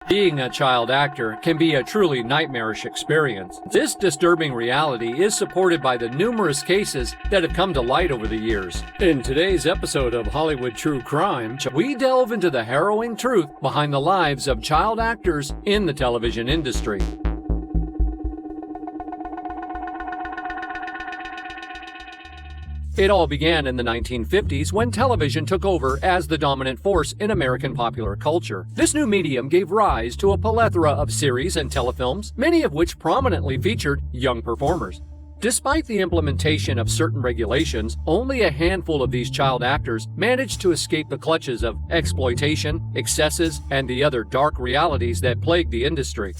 Being a child actor can be a truly nightmarish experience. This disturbing reality is supported by the numerous cases that have come to light over the years. In today's episode of Hollywood True Crime, we delve into the harrowing truth behind the lives of child actors in the television industry. It all began in the 1950s when television took over as the dominant force in American popular culture. This new medium gave rise to a plethora of series and telefilms, many of which prominently featured young performers. Despite the implementation of certain regulations, only a handful of these child actors managed to escape the clutches of exploitation, excesses, and the other dark realities that plagued the industry.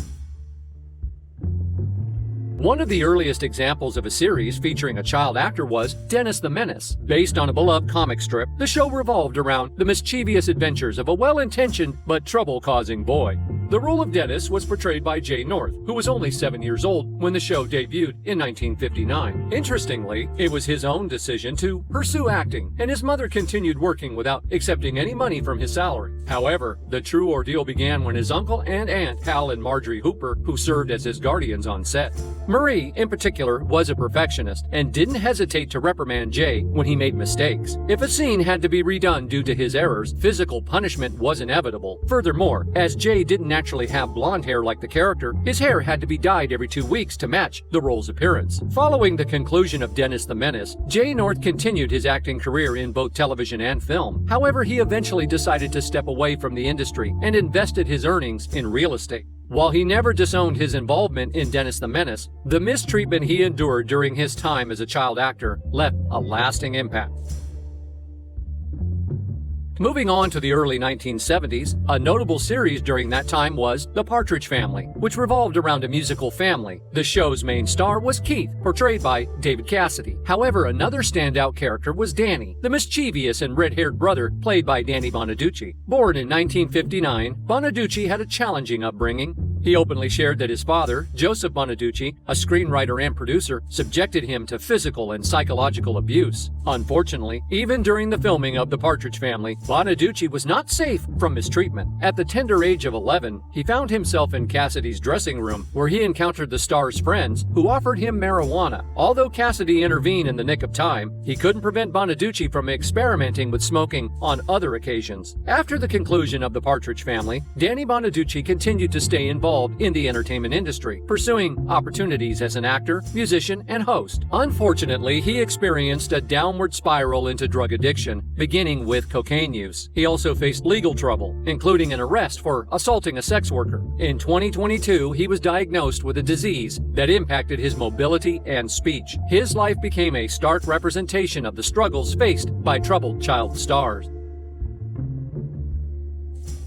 One of the earliest examples of a series featuring a child actor was Dennis the Menace. Based on a beloved comic strip, the show revolved around the mischievous adventures of a well-intentioned but trouble-causing boy. The role of Dennis was portrayed by Jay North, who was only 7 years old when the show debuted in 1959. Interestingly, it was his own decision to pursue acting, and his mother continued working without accepting any money from his salary. However, the true ordeal began when his uncle and aunt, Hal and Marjorie Hooper, who served as his guardians on set. Marie, in particular, was a perfectionist and didn't hesitate to reprimand Jay when he made mistakes. If a scene had to be redone due to his errors, physical punishment was inevitable. Furthermore, as Jay didn't naturally have blonde hair like the character, his hair had to be dyed every 2 weeks to match the role's appearance. Following the conclusion of Dennis the Menace, Jay North continued his acting career in both television and film. However, he eventually decided to step away from the industry and invested his earnings in real estate. While he never disowned his involvement in Dennis the Menace, the mistreatment he endured during his time as a child actor left a lasting impact. Moving on to the early 1970s, a notable series during that time was The Partridge Family, which revolved around a musical family. The show's main star was Keith, portrayed by David Cassidy. However, another standout character was Danny, the mischievous and red-haired brother played by Danny Bonaduce. Born in 1959, Bonaduce had a challenging upbringing. He openly shared that his father, Joseph Bonaduce, a screenwriter and producer, subjected him to physical and psychological abuse. Unfortunately, even during the filming of The Partridge Family, Bonaduce was not safe from mistreatment. At the tender age of 11, he found himself in Cassidy's dressing room, where he encountered the star's friends, who offered him marijuana. Although Cassidy intervened in the nick of time, he couldn't prevent Bonaduce from experimenting with smoking on other occasions. After the conclusion of The Partridge Family, Danny Bonaduce continued to stay involved in the entertainment industry, pursuing opportunities as an actor, musician, and host. Unfortunately, he experienced a downward spiral into drug addiction, beginning with cocaine use. He also faced legal trouble, including an arrest for assaulting a sex worker. In 2022, he was diagnosed with a disease that impacted his mobility and speech. His life became a stark representation of the struggles faced by troubled child stars.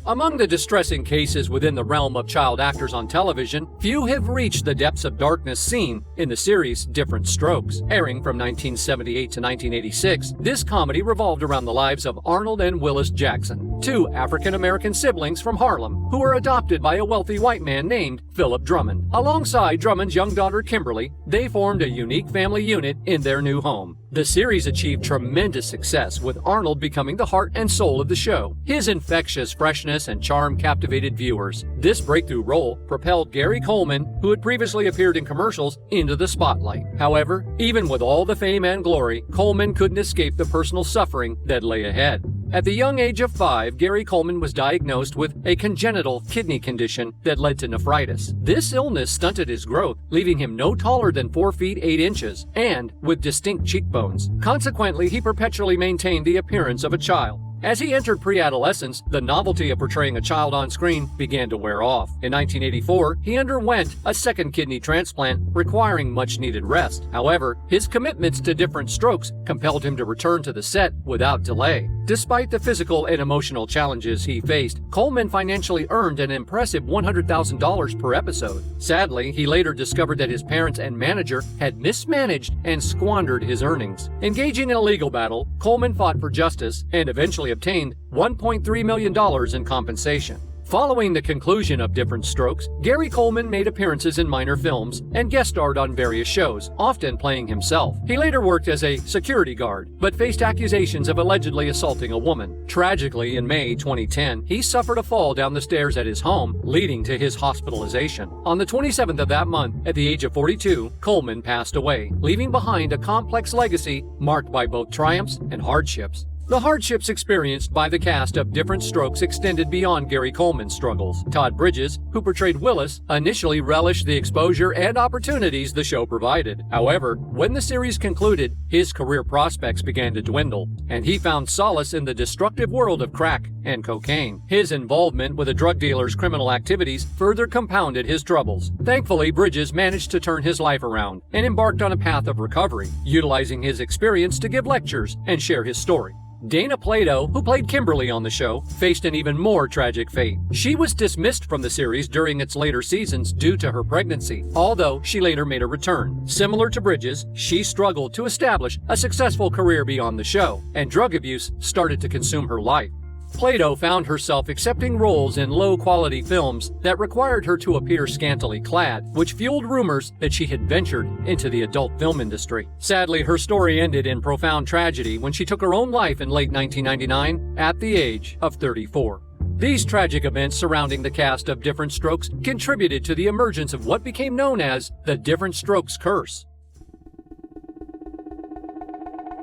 Among the distressing cases within the realm of child actors on television, few have reached the depths of darkness seen in the series Diff'rent Strokes. Airing from 1978 to 1986, this comedy revolved around the lives of Arnold and Willis Jackson, two African-American siblings from Harlem who were adopted by a wealthy white man named Philip Drummond. Alongside Drummond's young daughter Kimberly, they formed a unique family unit in their new home. The series achieved tremendous success, with Arnold becoming the heart and soul of the show. His infectious freshness and charm captivated viewers. This breakthrough role propelled Gary Coleman, who had previously appeared in commercials, into the spotlight. However, even with all the fame and glory, Coleman couldn't escape the personal suffering that lay ahead. At the young age of 5, Gary Coleman was diagnosed with a congenital kidney condition that led to nephritis. This illness stunted his growth, leaving him no taller than 4 feet 8 inches and with distinct cheekbones. Consequently, he perpetually maintained the appearance of a child. As he entered pre-adolescence, the novelty of portraying a child on screen began to wear off. In 1984, he underwent a second kidney transplant, requiring much-needed rest. However, his commitments to Diff'rent Strokes compelled him to return to the set without delay. Despite the physical and emotional challenges he faced, Coleman financially earned an impressive $100,000 per episode. Sadly, he later discovered that his parents and manager had mismanaged and squandered his earnings. Engaging in a legal battle, Coleman fought for justice and eventually obtained $1.3 million in compensation. Following the conclusion of Diff'rent Strokes, Gary Coleman made appearances in minor films and guest starred on various shows, often playing himself. He later worked as a security guard, but faced accusations of allegedly assaulting a woman. Tragically, in May 2010, he suffered a fall down the stairs at his home, leading to his hospitalization. On the 27th of that month, at the age of 42, Coleman passed away, leaving behind a complex legacy marked by both triumphs and hardships. The hardships experienced by the cast of Diff'rent Strokes extended beyond Gary Coleman's struggles. Todd Bridges, who portrayed Willis, initially relished the exposure and opportunities the show provided. However, when the series concluded, his career prospects began to dwindle, and he found solace in the destructive world of crack and cocaine. His involvement with a drug dealer's criminal activities further compounded his troubles. Thankfully, Bridges managed to turn his life around and embarked on a path of recovery, utilizing his experience to give lectures and share his story. Dana Plato, who played Kimberly on the show, faced an even more tragic fate. She was dismissed from the series during its later seasons due to her pregnancy, although she later made a return. Similar to Bridges, she struggled to establish a successful career beyond the show, and drug abuse started to consume her life. Plato found herself accepting roles in low-quality films that required her to appear scantily clad, which fueled rumors that she had ventured into the adult film industry. Sadly, her story ended in profound tragedy when she took her own life in late 1999 at the age of 34. These tragic events surrounding the cast of Diff'rent Strokes contributed to the emergence of what became known as the Diff'rent Strokes curse.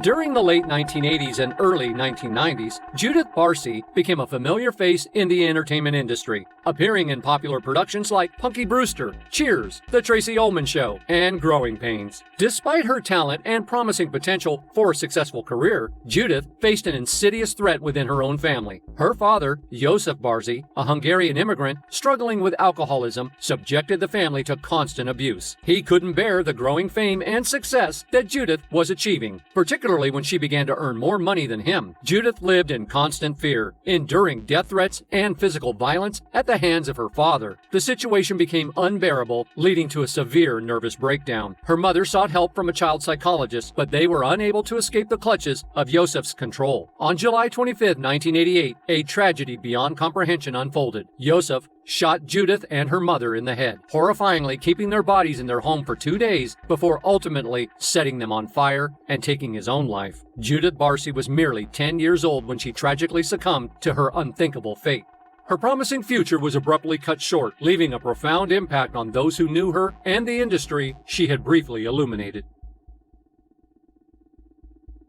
During the late 1980s and early 1990s, Judith Barsi became a familiar face in the entertainment industry, appearing in popular productions like Punky Brewster, Cheers, The Tracy Ullman Show, and Growing Pains. Despite her talent and promising potential for a successful career, Judith faced an insidious threat within her own family. Her father, Joseph Barsi, a Hungarian immigrant struggling with alcoholism, subjected the family to constant abuse. He couldn't bear the growing fame and success that Judith was achieving, particularly when she began to earn more money than him. Judith lived in constant fear, enduring death threats and physical violence at the hands of her father. The situation became unbearable, leading to a severe nervous breakdown. Her mother sought help from a child psychologist, but they were unable to escape the clutches of Joseph's control. On July 25, 1988, a tragedy beyond comprehension unfolded. Joseph shot Judith and her mother in the head, horrifyingly keeping their bodies in their home for 2 days before ultimately setting them on fire and taking his own life. Judith Barsi was merely 10 years old when she tragically succumbed to her unthinkable fate. Her promising future was abruptly cut short, leaving a profound impact on those who knew her and the industry she had briefly illuminated.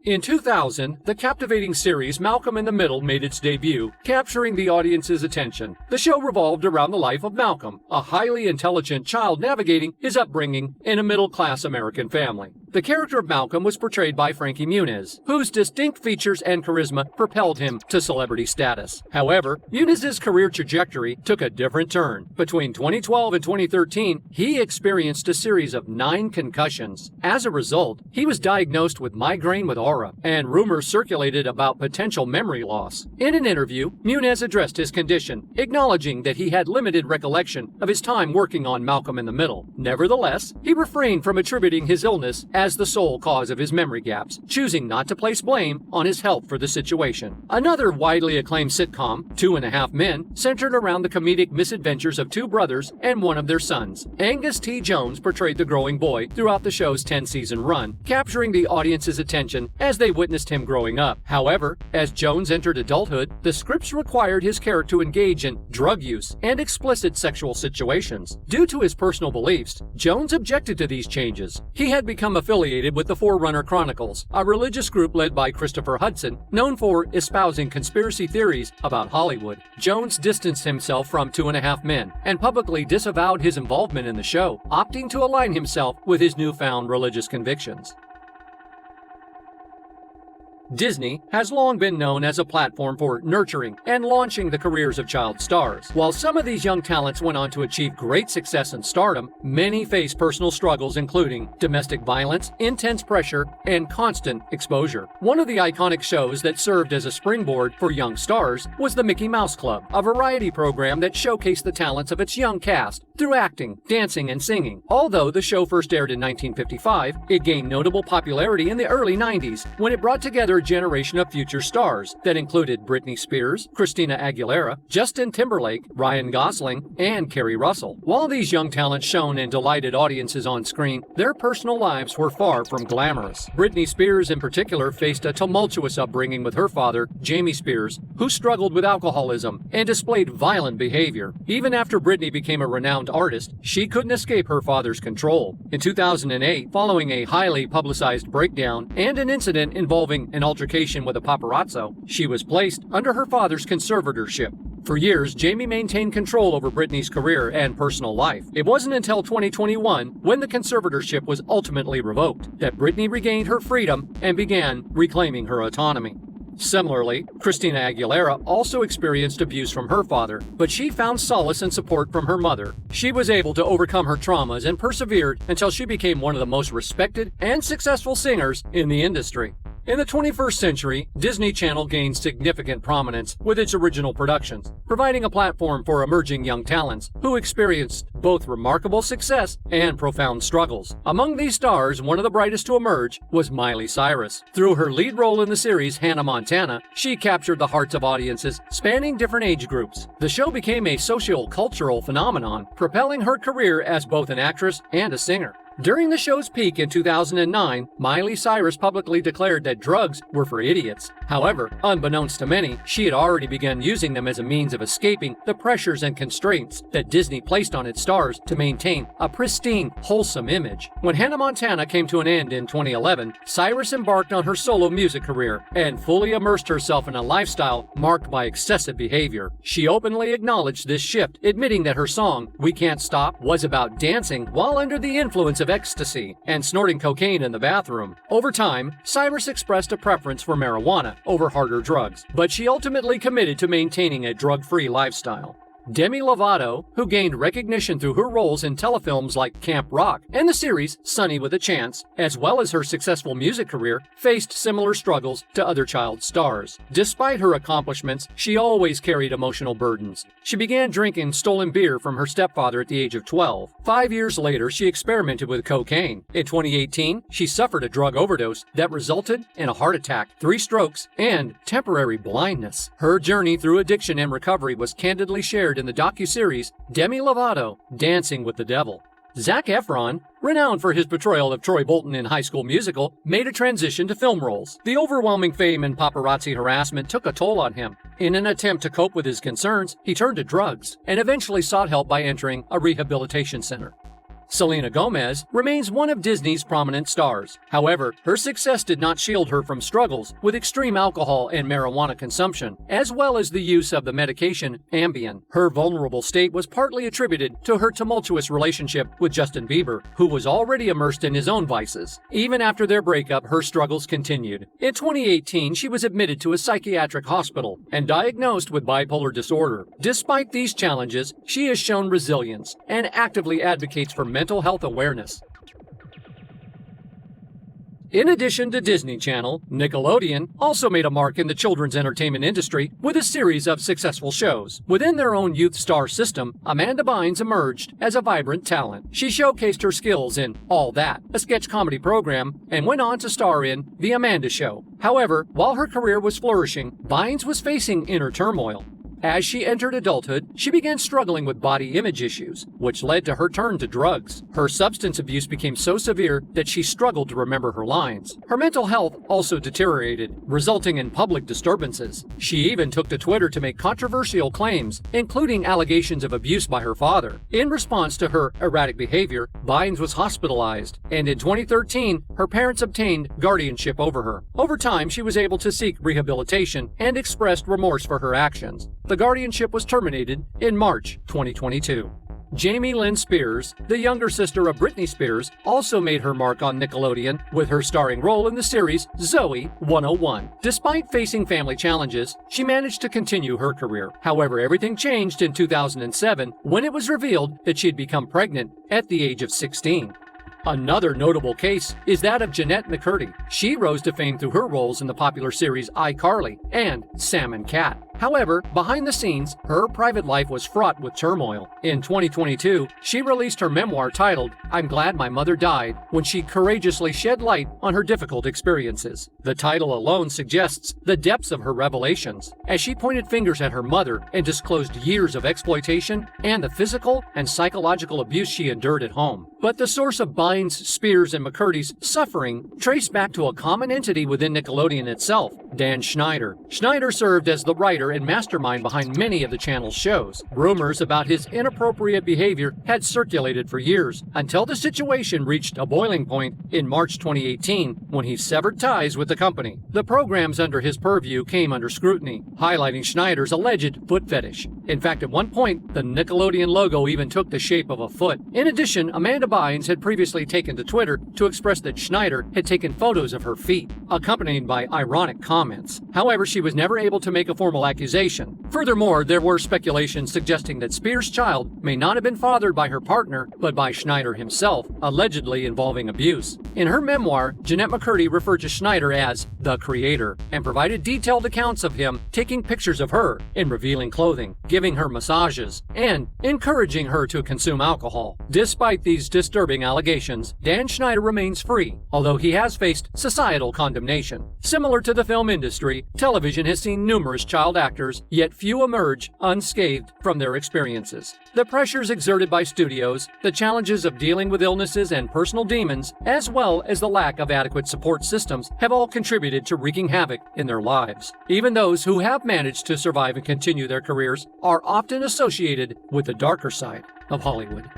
In 2000, the captivating series Malcolm in the Middle made its debut, capturing the audience's attention. The show revolved around the life of Malcolm, a highly intelligent child navigating his upbringing in a middle-class American family. The character of Malcolm was portrayed by Frankie Muniz, whose distinct features and charisma propelled him to celebrity status. However, Muniz's career trajectory took a different turn. Between 2012 and 2013, he experienced a series of 9 concussions. As a result, he was diagnosed with migraine with aura, and rumors circulated about potential memory loss. In an interview, Muniz addressed his condition, acknowledging that he had limited recollection of his time working on Malcolm in the Middle. Nevertheless, he refrained from attributing his illness as the sole cause of his memory gaps, choosing not to place blame on his health for the situation. Another widely acclaimed sitcom, 2.5 Men, centered around the comedic misadventures of 2 brothers and one of their sons. Angus T. Jones portrayed the growing boy throughout the show's 10-season run, capturing the audience's attention as they witnessed him growing up. However, as Jones entered adulthood, the scripts required his character to engage in drug use and explicit sexual situations. Due to his personal beliefs, Jones objected to these changes. He had become affiliated with the Forerunner Chronicles, a religious group led by Christopher Hudson, known for espousing conspiracy theories about Hollywood. Jones distanced himself from 2.5 Men and publicly disavowed his involvement in the show, opting to align himself with his newfound religious convictions. Disney has long been known as a platform for nurturing and launching the careers of child stars. While some of these young talents went on to achieve great success and stardom, many face personal struggles including domestic violence, intense pressure, and constant exposure. One of the iconic shows that served as a springboard for young stars was the Mickey Mouse Club, a variety program that showcased the talents of its young cast through acting, dancing, and singing. Although the show first aired in 1955, it gained notable popularity in the early 90s when it brought together a generation of future stars that included Britney Spears, Christina Aguilera, Justin Timberlake, Ryan Gosling, and Kerry Russell. While these young talents shone and delighted audiences on screen, their personal lives were far from glamorous. Britney Spears in particular faced a tumultuous upbringing with her father, Jamie Spears, who struggled with alcoholism and displayed violent behavior. Even after Britney became a renowned artist, she couldn't escape her father's control. In 2008, following a highly publicized breakdown and an incident involving an altercation with a paparazzo, she was placed under her father's conservatorship. For years, Jamie maintained control over Britney's career and personal life. It wasn't until 2021, when the conservatorship was ultimately revoked, that Britney regained her freedom and began reclaiming her autonomy. Similarly, Christina Aguilera also experienced abuse from her father, but she found solace and support from her mother. She was able to overcome her traumas and persevered until she became one of the most respected and successful singers in the industry. In the 21st century, Disney Channel gained significant prominence with its original productions, providing a platform for emerging young talents who experienced both remarkable success and profound struggles. Among these stars, one of the brightest to emerge was Miley Cyrus. Through her lead role in the series Hannah Montana, she captured the hearts of audiences spanning different age groups. The show became a socio-cultural phenomenon, propelling her career as both an actress and a singer. During the show's peak in 2009, Miley Cyrus publicly declared that drugs were for idiots. However, unbeknownst to many, she had already begun using them as a means of escaping the pressures and constraints that Disney placed on its stars to maintain a pristine, wholesome image. When Hannah Montana came to an end in 2011, Cyrus embarked on her solo music career and fully immersed herself in a lifestyle marked by excessive behavior. She openly acknowledged this shift, admitting that her song, We Can't Stop, was about dancing while under the influence of ecstasy and snorting cocaine in the bathroom. Over time, Cyrus expressed a preference for marijuana over harder drugs, but she ultimately committed to maintaining a drug-free lifestyle. Demi Lovato, who gained recognition through her roles in telefilms like Camp Rock and the series Sunny with a Chance, as well as her successful music career, faced similar struggles to other child stars. Despite her accomplishments, she always carried emotional burdens. She began drinking stolen beer from her stepfather at the age of 12. 5 years later, she experimented with cocaine. In 2018, she suffered a drug overdose that resulted in a heart attack, 3 strokes, and temporary blindness. Her journey through addiction and recovery was candidly shared in the docuseries Demi Lovato, Dancing with the Devil. Zac Efron, renowned for his portrayal of Troy Bolton in High School Musical, made a transition to film roles. The overwhelming fame and paparazzi harassment took a toll on him. In an attempt to cope with his concerns, he turned to drugs and eventually sought help by entering a rehabilitation center. Selena Gomez remains one of Disney's prominent stars. However, her success did not shield her from struggles with extreme alcohol and marijuana consumption, as well as the use of the medication Ambien. Her vulnerable state was partly attributed to her tumultuous relationship with Justin Bieber, who was already immersed in his own vices. Even after their breakup, her struggles continued. In 2018, she was admitted to a psychiatric hospital and diagnosed with bipolar disorder. Despite these challenges, she has shown resilience and actively advocates for mental health awareness. In addition to Disney Channel, Nickelodeon also made a mark in the children's entertainment industry with a series of successful shows. Within their own youth star system, Amanda Bynes emerged as a vibrant talent. She showcased her skills in All That, a sketch comedy program, and went on to star in The Amanda Show. However, while her career was flourishing, Bynes was facing inner turmoil. As she entered adulthood, she began struggling with body image issues, which led to her turn to drugs. Her substance abuse became so severe that she struggled to remember her lines. Her mental health also deteriorated, resulting in public disturbances. She even took to Twitter to make controversial claims, including allegations of abuse by her father. In response to her erratic behavior, Bynes was hospitalized, and in 2013, her parents obtained guardianship over her. Over time, she was able to seek rehabilitation and expressed remorse for her actions. The guardianship was terminated in March 2022. Jamie Lynn Spears, the younger sister of Britney Spears, also made her mark on Nickelodeon with her starring role in the series Zoe 101. Despite facing family challenges, she managed to continue her career. However, everything changed in 2007 when it was revealed that she had become pregnant at the age of 16. Another notable case is that of Jennette McCurdy. She rose to fame through her roles in the popular series iCarly and Sam and Cat. However, behind the scenes, her private life was fraught with turmoil. In 2022, she released her memoir titled, "I'm Glad My Mother Died," when she courageously shed light on her difficult experiences. The title alone suggests the depths of her revelations, as she pointed fingers at her mother and disclosed years of exploitation and the physical and psychological abuse she endured at home. But the source of Bynes, Spears, and McCurdy's suffering traced back to a common entity within Nickelodeon itself, Dan Schneider. Schneider served as the writer and mastermind behind many of the channel's shows. Rumors about his inappropriate behavior had circulated for years, until the situation reached a boiling point in March 2018 when he severed ties with the company. The programs under his purview came under scrutiny, highlighting Schneider's alleged foot fetish. In fact, at one point, the Nickelodeon logo even took the shape of a foot. In addition, Amanda Bynes had previously taken to Twitter to express that Schneider had taken photos of her feet, accompanied by ironic comments. However, she was never able to make a formal accusation. Furthermore, there were speculations suggesting that Spears' child may not have been fathered by her partner, but by Schneider himself, allegedly involving abuse. In her memoir, Jennette McCurdy referred to Schneider as the creator and provided detailed accounts of him taking pictures of her in revealing clothing, giving her massages, and encouraging her to consume alcohol. Despite these disturbing allegations, Dan Schneider remains free, although he has faced societal condemnation. Similar to the film industry, television has seen numerous child actors, yet few emerge unscathed from their experiences. The pressures exerted by studios, the challenges of dealing with illnesses and personal demons, as well as the lack of adequate support systems, have all contributed to wreaking havoc in their lives. Even those who have managed to survive and continue their careers are often associated with the darker side of Hollywood.